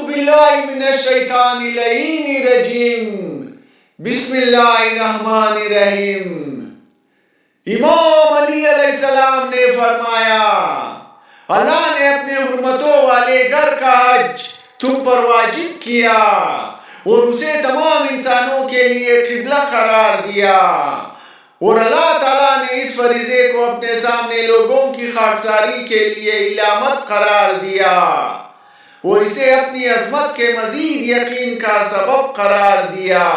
باللہ من الشیطان اللعین الرجیم بسم اللہ الرحمن الرحیم۔ امام علی علیہ السلام نے فرمایا، اللہ نے اپنے حرمتوں والے گھر کا حج تم پر واجب کیا اور اسے تمام انسانوں کے لیے قبلہ قرار دیا، اور اللہ تعالیٰ نے اس فریضے کو اپنے سامنے لوگوں کی خاکساری کے لیے علامت قرار دیا اور اسے اپنی عظمت کے مزید یقین کا سبب قرار دیا۔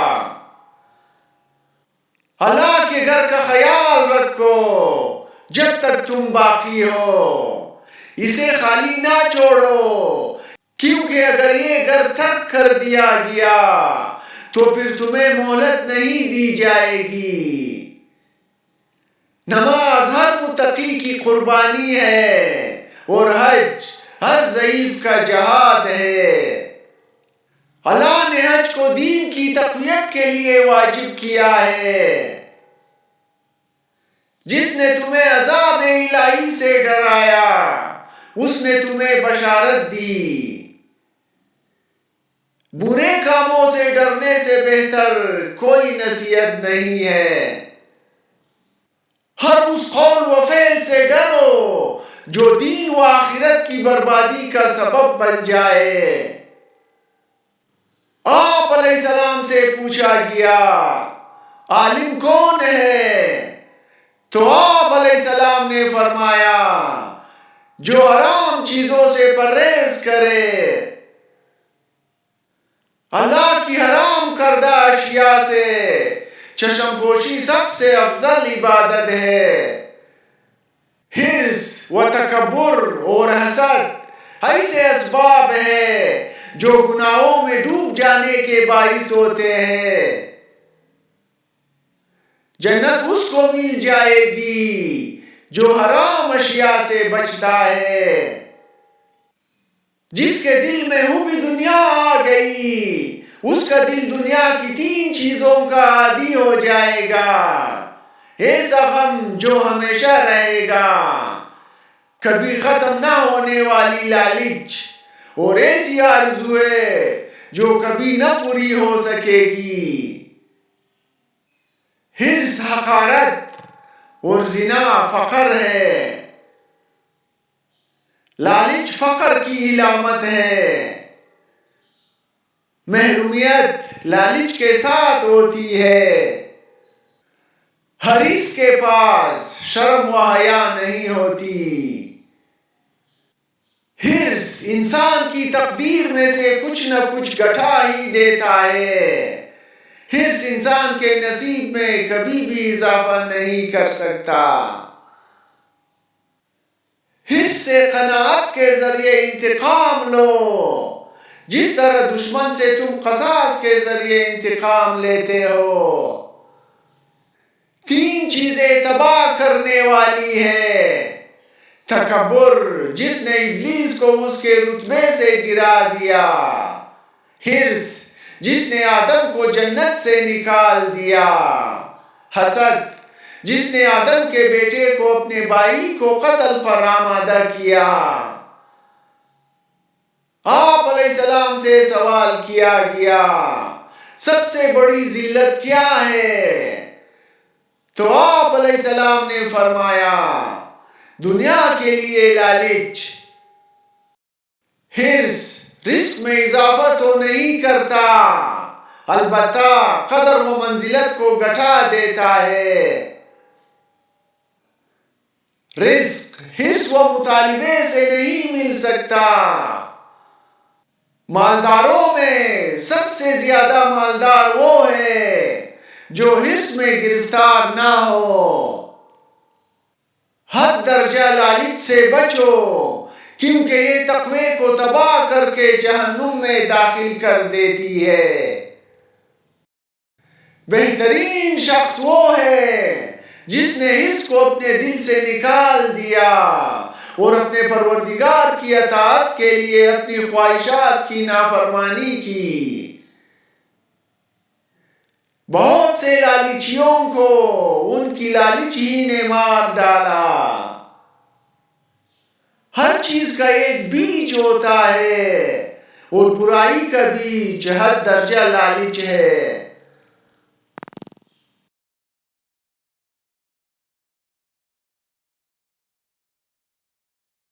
اللہ کے گھر کا خیال رکھو جب تک تم باقی ہو، اسے خالی نہ چھوڑو، کیونکہ اگر یہ گھر ترک کر دیا گیا تو پھر تمہیں مہلت نہیں دی جائے گی۔ نماز ہر متقی کی قربانی ہے اور حج ہر ضعیف کا جہاد ہے۔ اللہ نے حج کو دین کی تقویت کے لیے واجب کیا ہے۔ جس نے تمہیں عذاب الہی سے ڈرایا اس نے تمہیں بشارت دی۔ برے کاموں سے ڈرنے سے بہتر کوئی نصیحت نہیں ہے۔ ہر اس قول و فعل سے ڈرو جو دین و آخرت کی بربادی کا سبب بن جائے۔ آپ علیہ السلام سے پوچھا گیا، عالم کون ہے؟ تو آپ علیہ السلام نے فرمایا، جو حرام چیزوں سے پرہیز کرے۔ اللہ کی حرام کردہ اشیاء سے چشم پوشی سب سے افضل عبادت ہے۔ حرص و تکبر اور حسد ایسے اسباب ہیں جو گناہوں میں ڈوب جانے کے باعث ہوتے ہیں۔ جنت اس کو مل جائے گی جو حرام اشیاء سے بچتا ہے۔ جس کے دل میں حب دنیا آ گئی اس کا دل دنیا کی 3 چیزوں کا عادی ہو جائے گا۔ ایسا غم جو ہمیشہ رہے گا، کبھی ختم نہ ہونے والی لالچ، اور ایسی آرزوئیں جو کبھی نہ پوری ہو سکے گی۔ حرص حقارت اور زنا فقر ہے۔ لالچ فقر کی علامت ہے۔ محرومیت لالچ کے ساتھ ہوتی ہے۔ حریص کے پاس شرم و حیا نہیں ہوتی۔ حرص انسان کی تقدیر میں سے کچھ نہ کچھ گٹھا ہی دیتا ہے۔ حرص انسان کے نصیب میں کبھی بھی اضافہ نہیں کر سکتا۔ حرص سے قناعت کے ذریعے انتقام لو، جس طرح دشمن سے تم قصاص کے ذریعے انتقام لیتے ہو۔ 3 چیزیں تباہ کرنے والی ہے۔ تکبر، جس نے ابلیس کو اس کے رتبے سے گرا دیا۔ حرص، جس نے آدم کو جنت سے نکال دیا۔ حسد، جس نے آدم کے بیٹے کو اپنے بھائی کو قتل پر آمادہ کیا۔ آپ علیہ السلام سے سوال کیا گیا، سب سے بڑی ذلت کیا ہے؟ تو آپ علیہ السلام نے فرمایا، دنیا کے لیے لالچ۔ حرص رزق میں اضافہ تو نہیں کرتا، البتہ قدر و منزلت کو گھٹا دیتا ہے۔ رزق حرص و مطالبے سے نہیں مل سکتا۔ مالداروں میں سب سے زیادہ مالدار وہ ہے جو حرص میں گرفتار نہ ہو۔ حد درجہ لالچ سے بچو، کیونکہ یہ تقوی کو تباہ کر کے جہنم میں داخل کر دیتی ہے۔ بہترین شخص وہ ہے جس نے حرص کو اپنے دل سے نکال دیا اور اپنے پروردگار کی اطاعت کے لیے اپنی خواہشات کی نافرمانی کی۔ بہت سے لالچیوں کو ان کی لالچ ہی نے مار ڈالا۔ ہر چیز کا ایک بیج ہوتا ہے اور برائی کا بھی 4 درجہ لالچ ہے۔